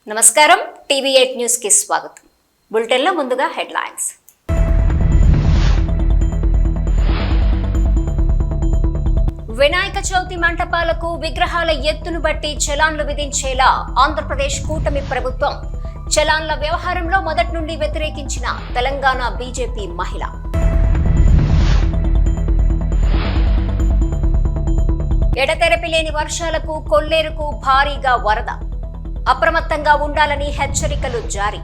నమస్కారం టీవీ8 న్యూస్ కి స్వాగతం. బులెటిన్ లో ముందుగా హెడ్లైన్స్. వినాయక చవితి మంటపాలకు విగ్రహాల ఎత్తును బట్టి చలాన్లు విధించేలా ఆంధ్రప్రదేశ్ కూటమి ప్రభుత్వం. చలాన్ల వ్యవహారంలో మొదటి నుండి వ్యతిరేకించిన తెలంగాణ బీజేపీ మహిళ. ఎడతెరపి లేని వర్షాలకు కొల్లేరుకు భారీగా వరద. అప్రమత్తంగా ఉండాలని హెచ్చరికలు జారీ.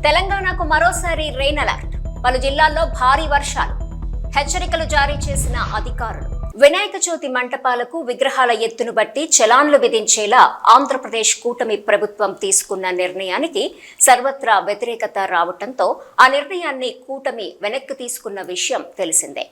తెలంగాణకు మరోసారి రెయిన్ అలర్ట్. పలు జిల్లాల్లో భారీ వర్షాలు. హెచ్చరికలు జారీ చేసిన అధికారులు. వినాయక చవితి మంటపాలకు విగ్రహాల ఎత్తును బట్టి చలాన్లు విధించేలా ఆంధ్రప్రదేశ్ కూటమి ప్రభుత్వం తీసుకున్న నిర్ణయానికి సర్వత్రా వ్యతిరేకత రావడంతో ఆ నిర్ణయాన్ని కూటమి వెనక్కి తీసుకున్న విషయం తెలిసిందే.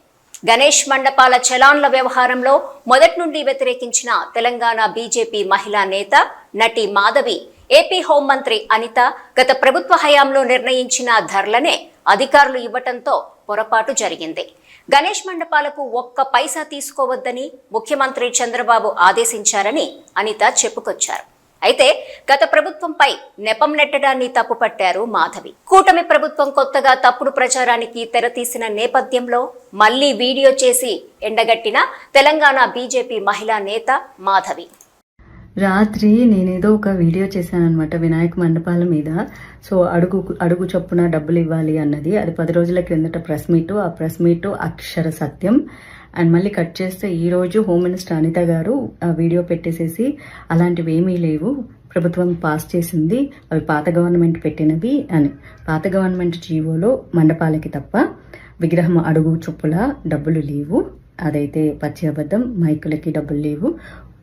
గణేష్ మండపాల చలాన్ల వ్యవహారంలో మొదటి నుండి వ్యతిరేకించిన తెలంగాణ బీజేపీ మహిళా నేత నటి మాధవి, ఏపీ హోంమంత్రి అనిత గత ప్రభుత్వ హయాంలో నిర్ణయించిన ధరలనే అధికారులు ఇవ్వటంతో పొరపాటు జరిగింది. గణేష్ మండపాలకు ఒక్క పైసా తీసుకోవద్దని ముఖ్యమంత్రి చంద్రబాబు ఆదేశించారని అనిత చెప్పుకొచ్చారు. అయితే గత ప్రభుత్వంపై నెపం నెట్టడాన్ని తప్పుపట్టారు మాధవి. కూటమి ప్రభుత్వం కొత్తగా తప్పుడు ప్రచారానికి తెరతీసిన నేపథ్యంలో మళ్లీ వీడియో చేసి ఎండగట్టిన తెలంగాణ బీజేపీ మహిళా నేత మాధవి. రాత్రి నేనేదో ఒక వీడియో చేశానమాట వినాయక మండపాల మీద. సో అడుగు చొప్పున డబ్బులు ఇవ్వాలి అన్నది. అది 10 రోజుల క్రిందట ప్రెస్ మీటు. ఆ ప్రెస్ మీటు అక్షర సత్యం. అండ్ మళ్ళీ కట్ చేస్తే ఈరోజు హోమ్ మినిస్టర్ అనిత గారు ఆ వీడియో పెట్టేసేసి అలాంటివి ఏమీ లేవు, ప్రభుత్వం పాస్ చేసింది, అవి పాత గవర్నమెంట్ పెట్టినవి అని. పాత గవర్నమెంట్ జీవోలో మండపాలకి తప్ప విగ్రహం అడుగు చొప్పుల డబ్బులు లేవు. అదైతే పచ్చి అబద్ధం. మైకులకి డబ్బులు లేవు.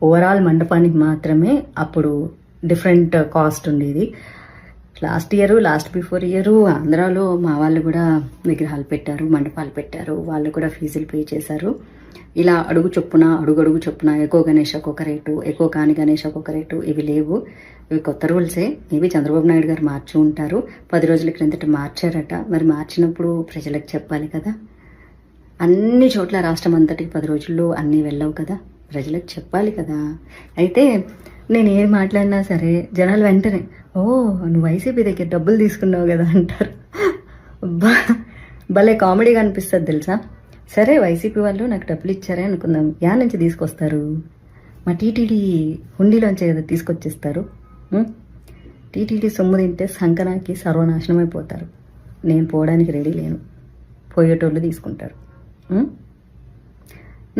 ఓవరాల్ మండపానికి మాత్రమే అప్పుడు డిఫరెంట్ కాస్ట్ ఉండేది. లాస్ట్ బిఫోర్ ఇయర్ ఆంధ్రాలో మా వాళ్ళు కూడా విగ్రహాలు పెట్టారు, మండపాలు పెట్టారు. వాళ్ళు కూడా ఫీజులు పే చేశారు. ఇలా అడుగు చొప్పున ఎక్కువ గణేష్ ఒక్కొక్క రేటు, ఎక్కువ కాని గణేష్ ఒక్కొక్క రేటు, ఇవి లేవు. ఇవి కొత్త రూల్సే. మేబీ చంద్రబాబు నాయుడు గారు మార్చి ఉంటారు. 10 రోజుల క్రిందట మార్చారట. మరి మార్చినప్పుడు ప్రజలకు చెప్పాలి కదా. అన్ని చోట్ల రాష్ట్రం అంతటికి 10 రోజుల్లో అన్నీ వెళ్ళవు కదా, ప్రజలకు చెప్పాలి కదా. అయితే నేను ఏం మాట్లాడినా సరే జనాలు వెంటనే ఓ నువ్వు వైసీపీ దగ్గర డబ్బులు తీసుకున్నావు కదా అంటారు. భలే కామెడీగా అనిపిస్తుంది తెలుసా. సరే వైసీపీ వాళ్ళు నాకు డబ్బులు ఇచ్చారే అనుకుందాం, యా నుంచి తీసుకొస్తారు? మా టీటీడీ హుండీలోంచే కదా తీసుకొచ్చేస్తారు. టీటీడీ సొమ్ము తింటే సంకనాకి సర్వనాశనం అయిపోతారు. నేను పోవడానికి రెడీ లేను, పోయేటోళ్ళు తీసుకుంటారు.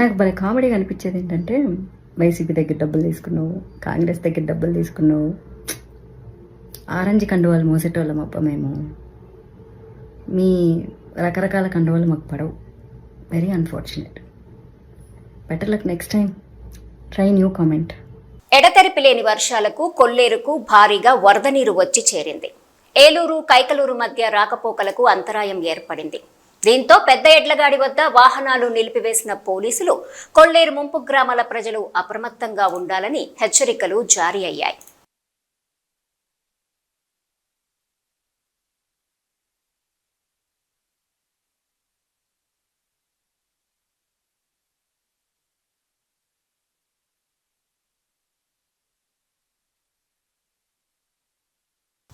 నాకు భలే కామెడీగా అనిపించేది ఏంటంటే, వైసీపీ దగ్గర డబ్బులు తీసుకున్నావు, కాంగ్రెస్ దగ్గర డబ్బులు తీసుకున్నావు, ఆరెంజ్ కండువాలు మోసేటోళ్ళం అప్ప మేము. మీ రకరకాల కండువాలు మాకు పడవు. Very unfortunate. Better luck next time. Try new comment. ఎడతెరిపి లేని వర్షాలకు కొల్లేరుకు భారీగా వరద నీరు వచ్చి చేరింది. ఏలూరు కైకలూరు మధ్య రాకపోకలకు అంతరాయం ఏర్పడింది. దీంతో పెద్ద ఎడ్లగాడి వద్ద వాహనాలు నిలిపివేసిన పోలీసులు కొల్లేరు ముంపు గ్రామాల ప్రజలు అప్రమత్తంగా ఉండాలని హెచ్చరికలు జారీ అయ్యాయి.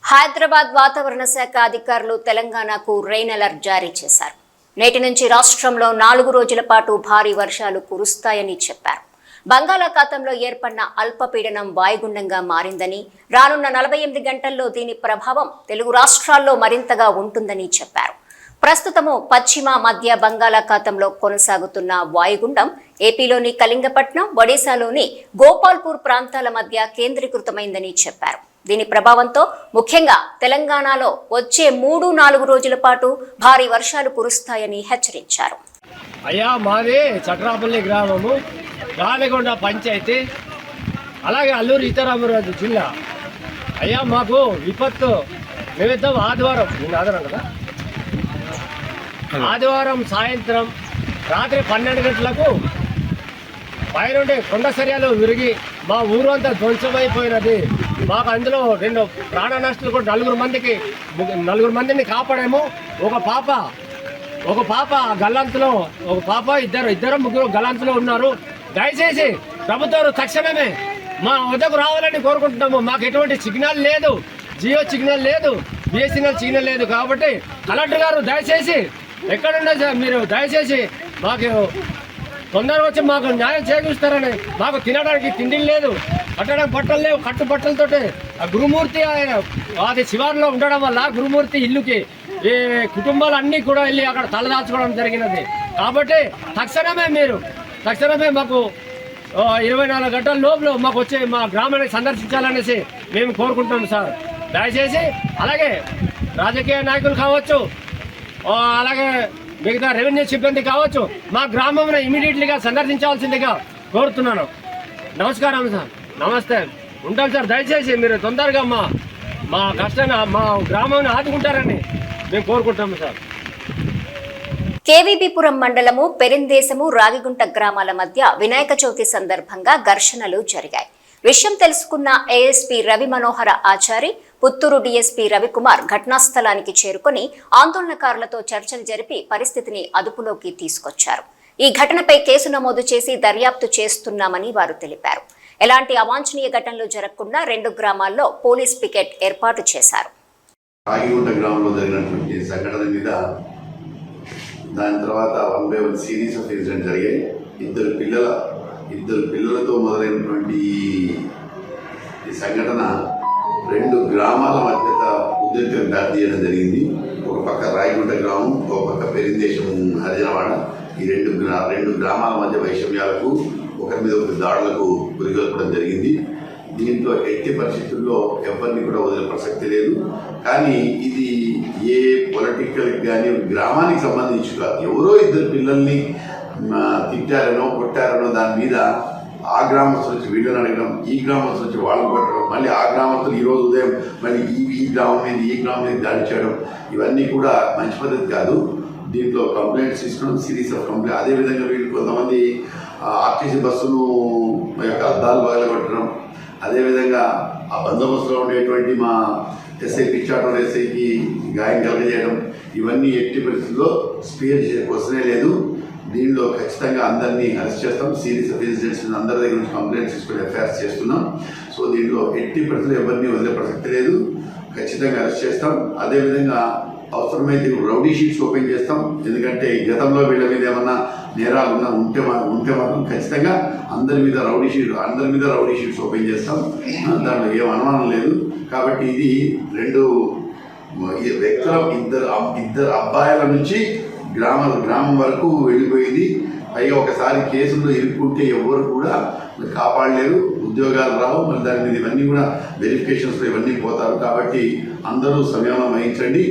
హైదరాబాద్ వాతావరణ శాఖ అధికారులు తెలంగాణకు రెయిన్ అలర్ట్ జారీ చేశారు. నేటి నుంచి రాష్ట్రంలో 4 రోజుల పాటు భారీ వర్షాలు కురుస్తాయని చెప్పారు. బంగాళాఖాతంలో ఏర్పడిన అల్పపీడనం వాయుగుండంగా మారిందని, రానున్న 48 గంటల్లో దీని ప్రభావం తెలుగు రాష్ట్రాల్లో మరింతగా ఉంటుందని చెప్పారు. ప్రస్తుతము పశ్చిమ మధ్య బంగాళాఖాతంలో కొనసాగుతున్న వాయుగుండం ఏపీలోని కళింగపట్నం, ఒడిశాలోని గోపాల్పూర్ ప్రాంతాల మధ్య కేంద్రీకృతమైందని చెప్పారు. దీని ప్రభావంతో ముఖ్యంగా తెలంగాణలో వచ్చే 3-4 రోజుల పాటు భారీ వర్షాలు కురుస్తాయని హెచ్చరించారు. అయ్యా మాది చట్రాపల్లి గ్రామము, రాలగొండ పంచాయతీ, అలాగే అల్లూరు సీతారామరాజు జిల్లా. అయ్యా మాకు విపత్తు నిమిత్తం ఆదివారం సాయంత్రం రాత్రి 12 గంటలకు పైనుండి కొండ చర్యలు విరిగి మా ఊరు అంతా ధ్వంసమైపోయినది. మాకు అందులో 2 ప్రాణ నష్టాలు కూడా 4 మందిని కాపాడాము. ఒక పాప గల్లంతులో, ఒక పాప ఇద్దరు ముగ్గురు గల్లంతులో ఉన్నారు. దయచేసి ప్రభుత్వం తక్షణమే మా వద్దకు రావాలని కోరుకుంటున్నాము. మాకు ఎటువంటి సిగ్నల్ లేదు, జియో సిగ్నల్ లేదు, బిఎస్ఎన్ఎల్ సిగ్నల్ లేదు. కాబట్టి కలెక్టర్ గారు దయచేసి ఎక్కడున్నా సార్ మీరు దయచేసి మాకు తొందరగా వచ్చి మాకు న్యాయం చేకూరుస్తారని. మాకు తినడానికి తిండి లేదు, కట్టడానికి బట్టలు లేవు. కట్టు బట్టలతోటి ఆ గురుమూర్తి అది శివారులో ఉండడం వల్ల గురుమూర్తి ఇల్లుకి ఈ కుటుంబాలన్నీ కూడా వెళ్ళి అక్కడ తలదాల్చుకోవడం జరిగినది. కాబట్టి తక్షణమే మాకు 24 గంటల లోపల మాకు వచ్చి మా గ్రామాన్ని సందర్శించాలనేసి మేము కోరుకుంటాం సార్. దయచేసి అలాగే రాజకీయ నాయకులు కావచ్చు, అలాగే మిగతా రెవెన్యూ సిబ్బంది కావచ్చు, మా గ్రామంలో ఇమీడియట్లీగా సందర్శించాల్సిందిగా కోరుతున్నాను. నమస్కారం సార్, నమస్తే, ఉంటాం సార్. దయచేసి మీరు తొందరగా మా కష్టాన్ని మా గ్రామాన్ని ఆదుకుంటారని మేము కోరుకుంటాము సార్. కేవీబీపురం మండలము పెరిందేశము రాగిగుంట గ్రామాల మధ్య వినాయక చవితి సందర్భంగా ఘర్షణలు జరిగాయి. విషయం తెలుసుకున్న ఏఎస్పీ రవి మనోహర ఆచారి, పుత్తూరు డీఎస్పీ రవికుమార్ ఘటనాస్థలానికి చేరుకుని ఆందోళనకారులతో చర్చలు జరిపి పరిస్థితిని అదుపులోకి తీసుకొచ్చారు. ఈ ఘటనపై కేసు నమోదు చేసి దర్యాప్తు చేస్తున్నామని వారు తెలిపారు. ఎలాంటి అవాంఛనీయ ఘటనలు జరగకుండా 2 గ్రామాల్లో పోలీస్ పికెట్ ఏర్పాటు చేశారు. రాగిగుంట గ్రామంలో జరిగినటువంటి సంఘటన మీద దాని తర్వాత 1 by 1 సిరీస్ ఆఫ్ ఇన్సిడెంట్ జరిగాయి. ఇద్దరు పిల్లలతో మొదలైనటువంటి ఈ సంఘటన 2 గ్రామాల మధ్య ఉద్రిక్తతకు దారి తీయడం జరిగింది. ఒక పక్క రాగిగుంట గ్రామం, ఒక పక్క పెరిందేశం హరిజనవాడ. ఈ రెండు గ్రామాల మధ్య వైషమ్యాలకు, ఒకరి మీద ఒకరి దాడులకు గురిగొల్పడం జరిగింది. దీంట్లో ఎట్టి పరిస్థితుల్లో ఎవరిని కూడా వదిలే ప్రసక్తి లేదు. కానీ ఇది ఏ పొలిటికల్ కానీ గ్రామానికి సంబంధించి కాదు. ఎవరో ఇద్దరు పిల్లల్ని తిట్టారనో కొట్టారనో దాని మీద ఆ గ్రామస్తులు వచ్చి వీళ్ళని అడగడం, ఈ గ్రామస్తులు వచ్చి వాళ్ళని కొట్టడం, మళ్ళీ ఆ గ్రామస్తులు ఈరోజు ఉదయం మళ్ళీ ఈ గ్రామం మీద దాడి చేయడం, ఇవన్నీ కూడా మంచి పద్ధతి కాదు. దీంట్లో కంప్లైంట్స్ ఇస్తున్నాం, సిరీస్ ఆఫ్ కంప్లైంట్. అదేవిధంగా వీళ్ళు కొంతమంది ఆర్టీసీ బస్సును యొక్క అద్దాలు పగలగొట్టడం, అదేవిధంగా ఆ బందోబస్తులో ఉండేటువంటి మా ఎస్ఐ పిచ్చాటోర్ ఎస్ఐకి గాయం కలగజేయడం, ఇవన్నీ ఎట్టి పరిస్థితుల్లో స్పేర్ వస్తూనే లేదు. దీనిలో ఖచ్చితంగా అందరినీ అరెస్ట్ చేస్తాం. సిరీస్ ఆఫ్ ఇన్సిడెంట్స్ అందరి దగ్గర నుంచి కంప్లైంట్స్ తీసుకుని ఎఫ్ఐఆర్స్ చేస్తున్నాం. సో దీంట్లో ఎట్టి పరిస్థితుల్లో ఎవరిని వదిలే ప్రసక్తి లేదు. ఖచ్చితంగా అరెస్ట్ చేస్తాం. అదేవిధంగా అవసరమైతే రౌడీ షీట్స్ ఓపెన్ చేస్తాం. ఎందుకంటే గతంలో వీళ్ళ మీద ఏమన్నా నేరాలు ఉంటే మాత్రం ఖచ్చితంగా అందరి మీద రౌడీ షీట్స్ ఓపెన్ చేస్తాం. దాంట్లో ఏం అనుమానం లేదు. కాబట్టి ఇది 2 వ్యక్తుల ఇద్దరు అబ్బాయిల నుంచి గ్రామం వరకు వెళ్ళిపోయింది. పైగా ఒకసారి కేసుల్లో ఇరుక్కుంటే ఎవరు కూడా కాపాడలేరు, ఉద్యోగాలు రావు, మరి దాని మీద ఇవన్నీ కూడా వెరిఫికేషన్స్లో ఇవన్నీ పోతారు. కాబట్టి అందరూ సంయమనం వహించండి.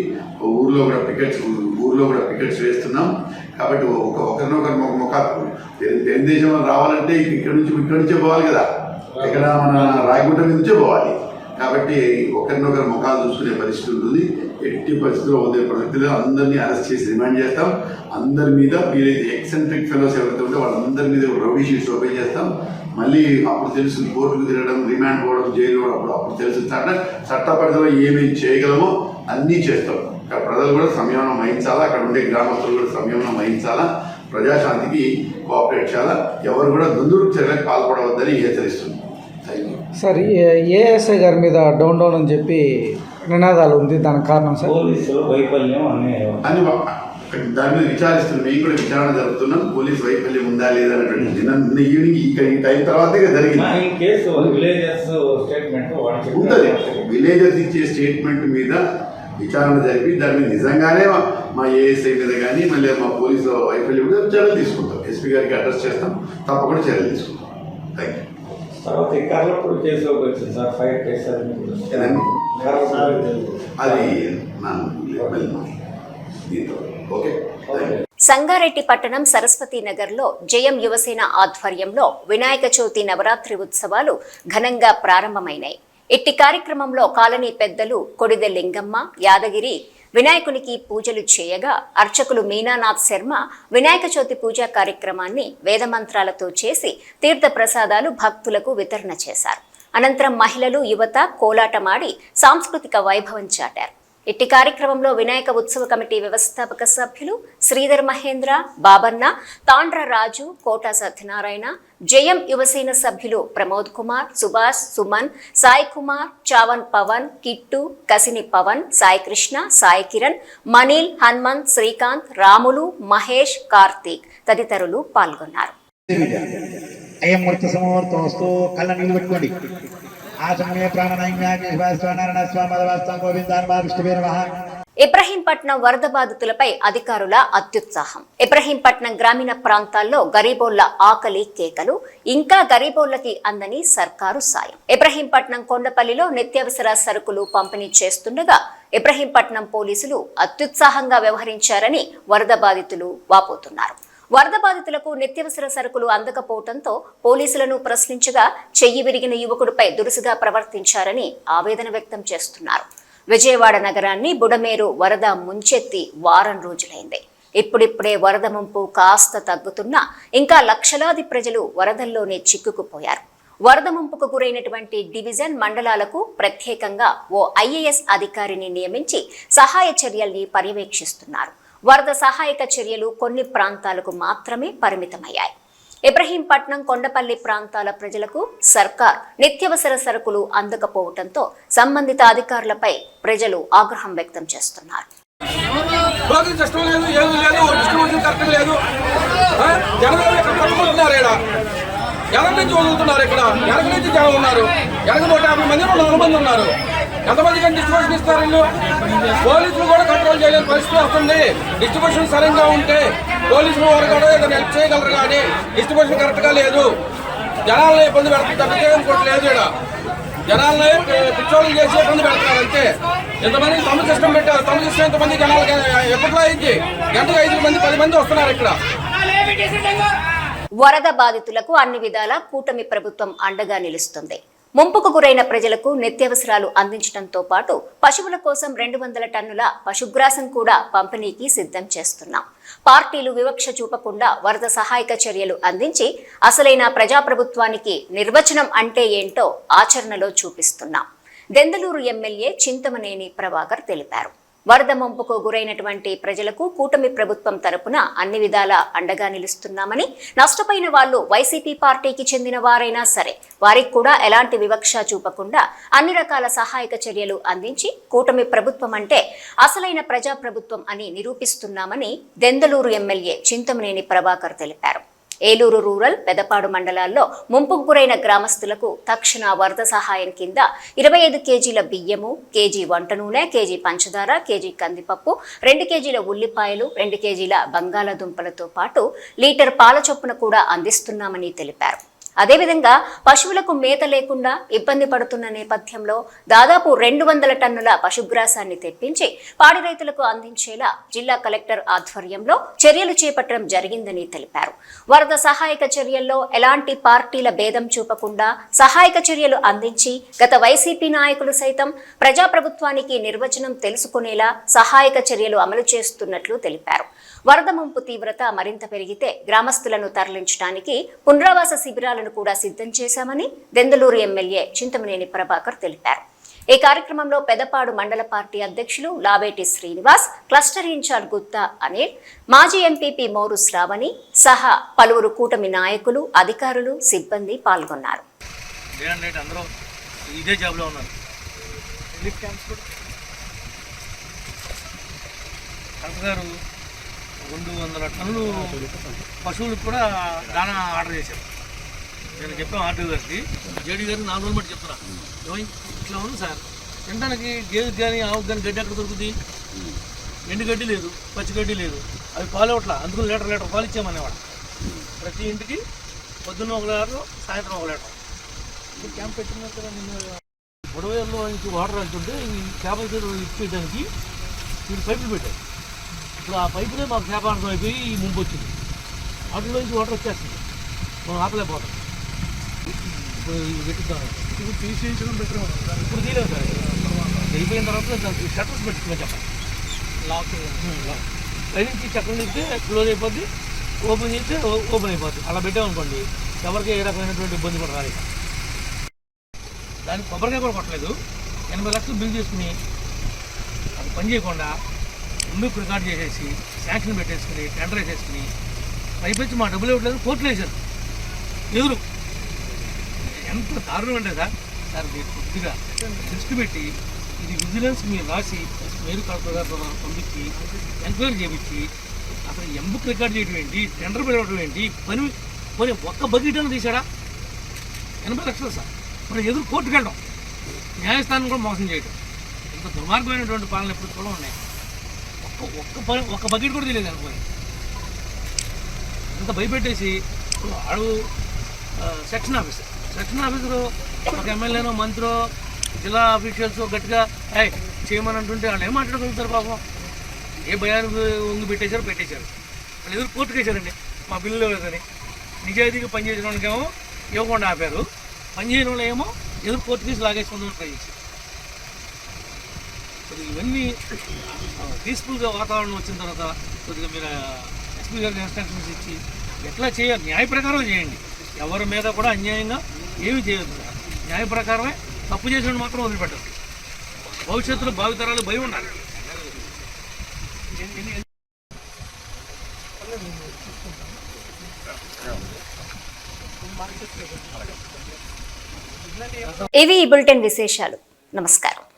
ఊర్లో కూడా పికెట్స్ వేస్తున్నాం. కాబట్టి ఒకరినొకరు ముఖాలు పెరుదేశంలో రావాలంటే ఇక్కడి నుంచే పోవాలి కదా, ఇక్కడ మన రాయగుంట మీద నుంచే పోవాలి. కాబట్టి ఒకరినొకరు ముఖాలు చూసుకునే పరిస్థితి ఉంటుంది. ఎట్టి పరిస్థితుల్లో వదిలే పరిస్థితుల్లో అందరినీ అరెస్ట్ చేసి రిమాండ్ చేస్తాం. అందరి మీద వీలైతే ఎక్సెంట్రిక్ ఫెలోస్ ఎవరైతే ఉంటే వాళ్ళందరి మీద రౌడీ షీట్స్ ఓపెన్ చేస్తాం. మళ్ళీ అప్పుడు తెలుసు కోర్టుకు తిరగడం, రిమాండ్ పోవడం, జైలు అప్పుడు తెలుసు చట్ట పరిధిలో ఏమేమి చేయగలమో అన్నీ చేస్తాం. ప్రజలు కూడా సంయమనం వహించాలా, అక్కడ ఉండే గ్రామస్తులు కూడా సంయమనం వహించాలా, ప్రజాశాంతికి కోఆపరేట్ చేయాలా, ఎవరు కూడా దుందుడుకు చర్యలకు పాల్పడవద్దని హెచ్చరిస్తుంది. సార్, ఏఎస్ఐ గారి మీద డౌన్ అని చెప్పి నినాదాలు ఉంది, దానికి కారణం సార్ పోలీసులు వైఫల్యం అని దాని మీద విచారిస్తున్నాం. మేము కూడా విచారణ జరుపుతున్నాం. పోలీస్ వైఫల్యం ఉందా లేదా అనేటువంటి నిన్న ఈవినింగ్ ఈ టైం తర్వాత జరిగింది. ఉంటుంది. విలేజర్స్ ఇచ్చే స్టేట్మెంట్ మీద విచారణ జరిపి దాని మీద నిజంగానే మా ఏఎస్ఐ మీద కానీ మళ్ళీ మా పోలీసు వైఫల్యం మీద చర్యలు తీసుకుంటాం. ఎస్పీ గారికి అడ్రస్ చేస్తాం, తప్పకుండా చర్యలు తీసుకుంటాం. Thank you. తర్వాత కర్లపూడి కేసు వచ్చింది సార్, ఫైర్ కేసు అది ఓకే. సంగారెడ్డి పట్టణం సరస్వతి నగర్లో జయం యువసేన ఆధ్వర్యంలో వినాయక చవితి నవరాత్రి ఉత్సవాలు ఘనంగా ప్రారంభమైనాయి. ఇట్టి కార్యక్రమంలో కాలనీ పెద్దలు కొడిదె లింగమ్మ, యాదగిరి వినాయకునికి పూజలు చేయగా అర్చకులు మీనానాథ్ శర్మ వినాయక చవితి పూజా కార్యక్రమాన్ని వేదమంత్రాలతో చేసి తీర్థ ప్రసాదాలు భక్తులకు వితరణ చేశారు. అనంతరం మహిళలు, యువత కోలాటమాడి సాంస్కృతిక వైభవం చాటారు. ఇట్టి కార్యక్రమంలో వినాయక ఉత్సవ కమిటీ వ్యవస్థాపక సభ్యులు శ్రీధర్ మహేంద్ర, బాబన్న, తాండ్ర రాజు, కోట సత్యనారాయణ, జయం యువసేన సభ్యులు ప్రమోద్ కుమార్, సుభాష్, సుమన్, సాయి కుమార్, చావన్ పవన్, కిట్టు, కసిని పవన్, సాయి కృష్ణ, సాయి కిరణ్, మనీల్, హనుమంత్, శ్రీకాంత్, రాములు, మహేష్, కార్తీక్ తదితరులు పాల్గొన్నారు. అయం మూర్తి సమూర్తోస్తు కళ్ళ నీళ్ళు పెట్టుకోండి. ఆ సమయ ఇబ్రహీంపట్నం వరద బాధితులపై అధికారుల అత్యుత్సాహం. ఇబ్రహీంపట్నం గ్రామీణ ప్రాంతాల్లో గరీబోళ్ల ఆకలి కేకలు, ఇంకా గరీబోళ్లకి అందని సర్కారు సాయం. ఇబ్రహీంపట్నం కొండపల్లిలో నిత్యావసర సరుకులు పంపిణీ చేస్తుండగా ఇబ్రహీంపట్నం పోలీసులు అత్యుత్సాహంగా వ్యవహరించారని వరద బాధితులు వాపోతున్నారు. వరద బాధితులకు నిత్యావసర సరుకులు అందకపోవడంతో పోలీసులను ప్రశ్నించగా చెయ్యి విరిగిన యువకుడిపై దురుసుగా ప్రవర్తించారని ఆవేదన వ్యక్తం చేస్తున్నారు. విజయవాడ నగరాన్ని బుడమేరు వరద ముంచెత్తి వారం రోజులైంది. ఇప్పుడిప్పుడే వరద ముంపు కాస్త తగ్గుతున్నా ఇంకా లక్షలాది ప్రజలు వరదల్లోనే చిక్కుకుపోయారు. వరద ముంపుకు గురైనటువంటి డివిజన్ మండలాలకు ప్రత్యేకంగా ఓ ఐఏఎస్ అధికారిని నియమించి సహాయ చర్యల్ని పర్యవేక్షిస్తున్నారు. వరద సహాయక చర్యలు కొన్ని ప్రాంతాలకు మాత్రమే పరిమితమయ్యాయి. ఇబ్రహీంపట్నం, కొండపల్లి ప్రాంతాల ప్రజలకు సర్కార్ నిత్యావసర సరుకులు అందకపోవడంతో సంబంధిత అధికారులపై ప్రజలు ఆగ్రహం వ్యక్తం చేస్తున్నారు. ఎనక నుంచి వదులుతున్నారు. ఇక్కడ ఎనక నుంచి జనం ఉన్నారు. ఎనక 150 మంది 4 మంది ఉన్నారు. ఎంతమందికి డిస్ట్రిబ్యూషన్ ఇస్తారు వీళ్ళు? పోలీసులు కూడా కంట్రోల్ చేయలేని పరిస్థితి వస్తుంది. డిస్ట్రిబ్యూషన్ సరిగ్గా ఉంటే పోలీసులు వారు కూడా ఏదైనా హెల్ప్ చేయగలరు, కానీ డిస్ట్రిబ్యూషన్ కరెక్ట్గా లేదు. జనాలను ఇబ్బంది పెడుతుంది తప్పితే ఇంకోటి లేదు. ఇక్కడ జనాలని పిచ్చోళ్ళు చేసి ఇబ్బంది పెడతారు అంతే. ఎంతమంది తమ సిస్టమ్ పెట్టారు. తమ సిస్టమ్ ఎంతమంది జనాలకి ఎప్పట్లో అయింది? గంటకు 5 మంది 10 మంది వస్తున్నారు ఇక్కడ. వరద బాధితులకు అన్ని విధాలా కూటమి ప్రభుత్వం అండగా నిలుస్తుంది. ముంపుకు గురైన ప్రజలకు నిత్యావసరాలు అందించడంతో పాటు పశువుల కోసం 200 టన్నుల పశుగ్రాసం కూడా పంపిణీకి సిద్ధం చేస్తున్నాం. పార్టీలు వివక్ష చూపకుండా వరద సహాయక చర్యలు అందించి అసలైన ప్రజాప్రభుత్వానికి నిర్వచనం అంటే ఏంటో ఆచరణలో చూపిస్తున్నాం. దెందలూరు ఎమ్మెల్యే చింతమనేని ప్రభాకర్ తెలిపారు. వరద ముంపుకు గురైనటువంటి ప్రజలకు కూటమి ప్రభుత్వం తరపున అన్ని విధాలా అండగా నిలుస్తున్నామని, నష్టపోయిన వాళ్లు వైసీపీ పార్టీకి చెందిన వారైనా సరే వారికి కూడా ఎలాంటి వివక్ష చూపకుండా అన్ని రకాల సహాయక చర్యలు అందించి కూటమి ప్రభుత్వం అంటే అసలైన ప్రజాప్రభుత్వం అని నిరూపిస్తున్నామని దెందలూరు ఎమ్మెల్యే చింతమనేని ప్రభాకర్ తెలిపారు. ఏలూరు రూరల్, పెదపాడు మండలాల్లో ముంపుకు గురైన గ్రామస్తులకు తక్షణ వరద సహాయం కింద 25 కేజీల బియ్యము, కేజీ వంట నూనె, కేజీ పంచదార, కేజీ కందిపప్పు, 2 కేజీల ఉల్లిపాయలు, 2 కేజీల బంగాళాదుంపలతో పాటు లీటర్ పాల చొప్పున కూడా అందిస్తున్నామని తెలిపారు. అదేవిధంగా పశువులకు మేత లేకుండా ఇబ్బంది పడుతున్న నేపథ్యంలో దాదాపు 200 టన్నుల పశుగ్రాసాన్ని తెప్పించి పాడి రైతులకు అందించేలా జిల్లా కలెక్టర్ ఆధ్వర్యంలో చర్యలు చేపట్టడం జరిగిందని తెలిపారు. వరద సహాయక చర్యల్లో ఎలాంటి పార్టీల భేదం చూపకుండా సహాయక చర్యలు అందించి గత వైసీపీ నాయకులు సైతం ప్రజాప్రభుత్వానికి నిర్వచనం తెలుసుకునేలా సహాయక చర్యలు అమలు చేస్తున్నట్లు తెలిపారు. వరద ముంపు తీవ్రత మరింత పెరిగితే గ్రామస్తులను తరలించడానికి పునరావాస శిబిరాలను కూడా సిద్ధం చేశామని దెందలూరు ఎమ్మెల్యే చింతమనేని ప్రభాకర్ తెలిపారు. ఈ కార్యక్రమంలో పెదపాడు మండల పార్టీ అధ్యక్షులు లావేటి శ్రీనివాస్, క్లస్టర్ ఇన్ఛార్జ్ గుత్తా అనిల్, మాజీ ఎంపీపీ మోరు శ్రావణి సహా పలువురు కూటమి నాయకులు, అధికారులు, సిబ్బంది పాల్గొన్నారు. గారు 200 టన్నులు పశువులకు కూడా దానా ఆర్డర్ చేశారు. నేను చెప్పాను ఆర్డర్ గారికి, జేడీ గారికి 4 రోజులు బట్టి చెప్తున్నా, ఇట్లా ఉంది సార్, తినడానికి గేదెకి కానీ ఆవుకి కానీ గడ్డి ఎక్కడ దొరుకుతుంది? ఎండు గడ్డి లేదు, పచ్చి గడ్డి లేదు, అవి పాలు ఇవ్వట్లా. అందుకు లీటర్ పాలు ఇచ్చామనేవాడు. ప్రతి ఇంటికి పొద్దున్న 1 లీటర్, సాయంత్రం 1 లీటర్. ఇప్పుడు క్యాంప్ పెట్టిన కదా నిన్న గొడవల్లో నుంచి వాటర్ వెళ్తుంటే ఈ చేపల చెరువు ఇచ్చేయడానికి వీళ్ళు పైపులు పెట్టారు. ఇప్పుడు ఆ పైపులే మాకు చేప అయిపోయి ఈ ముంపు వచ్చింది. వాటిలో నుంచి వాటర్ వచ్చేస్తుంది, మనం ఆపలేకపోతాం. ఇప్పుడు పెట్టుతాం, ఇప్పుడు తీసేయడం బెటర్. ఇప్పుడు తీయలేదు సార్, అయిపోయిన తర్వాత షట్టర్స్ పెట్టుకున్నా చెప్పండి. లాక్ పైనుంచి చక్రం తీస్తే క్లోజ్ అయిపోద్ది, ఓపెన్ చేస్తే ఓపెన్ అయిపోద్ది. అలా పెట్టామనుకోండి ఎవరికి ఏ రకమైనటువంటి ఇబ్బంది కూడా రాలేదు. దానికి కొబ్బరికాయ కూడా కొట్టలేదు. 80 లక్షలు బిల్ చేసుకుని అది పని చేయకుండా ముందుకు రికార్డ్ చేసేసి శాంక్షన్ పెట్టేసుకుని టెండర్ వేసేసుకుని పైపెచ్చి మా డబ్బులు ఇవ్వట్లేదు కోర్టులో వేశారు ఎదురు. ఎంత దారుణం అంటే సార్ మీరు కొద్దిగా దృష్టి పెట్టి ఇది విజిలెన్స్ మీరు రాసి మేరు కలెక్టర్ గారితో పంపించి ఎంక్వైరీ చేయించి అసలు ఎంబుక్ రికార్డ్ చేయడం ఏంటి, టెండర్ పెట్టడం ఏంటి, పని ఒక్క బకెట్ అని తీసాడా? 80 లక్షలు సార్. మరి ఎదురు కోర్టుకు వెళ్ళడం, న్యాయస్థానం కూడా మోసం చేయడం, ఇంత దుర్మార్గమైనటువంటి పాలన ఎప్పుడు కూడా ఉన్నాయి. ఒక్క బకెట్ కూడా తెలియదు అనుకోని అంత భయపెట్టేసి అడుగు సెక్షన్ ఆఫీసరు ఒక ఎమ్మెల్యేనో మంత్రో జిల్లా ఆఫీషియల్స్ గట్టిగా చేయమని అంటుంటే వాళ్ళు ఏం మాట్లాడగలుగుతారు పాపం? ఏ భయానికి ఉంగి పెట్టేశారు. వాళ్ళు ఎదురు కోర్టుకు వేశారండి మా బిల్లు లేదని. నిజాయితీగా పనిచేసిన వాళ్ళకేమో ఇవ్వకుండా ఆపారు, పనిచేయని వాళ్ళు ఏమో ఎదురు కోర్టు తీసి లాగేసుకుందామని ట్రై చేశారు. కొద్దిగా ఇవన్నీ పీస్ఫుల్గా వాతావరణం వచ్చిన తర్వాత కొద్దిగా మీరు ఎస్పీ గారికి ఇన్స్ట్రక్షన్స్ ఇచ్చి ఎట్లా చేయాలి న్యాయ ప్రకారం చేయండి. ఎవరి మీద కూడా అన్యాయంగా ఏమీ చేయొద్దు. న్యాయ ప్రకారమే తప్పు చేసిన మాత్రం వదిలిపెట్టదు. భవిష్యత్తులో భావితరాలు భయం ఉండాలి. ఇవి ఈ బులెటిన్ విశేషాలు. నమస్కారం.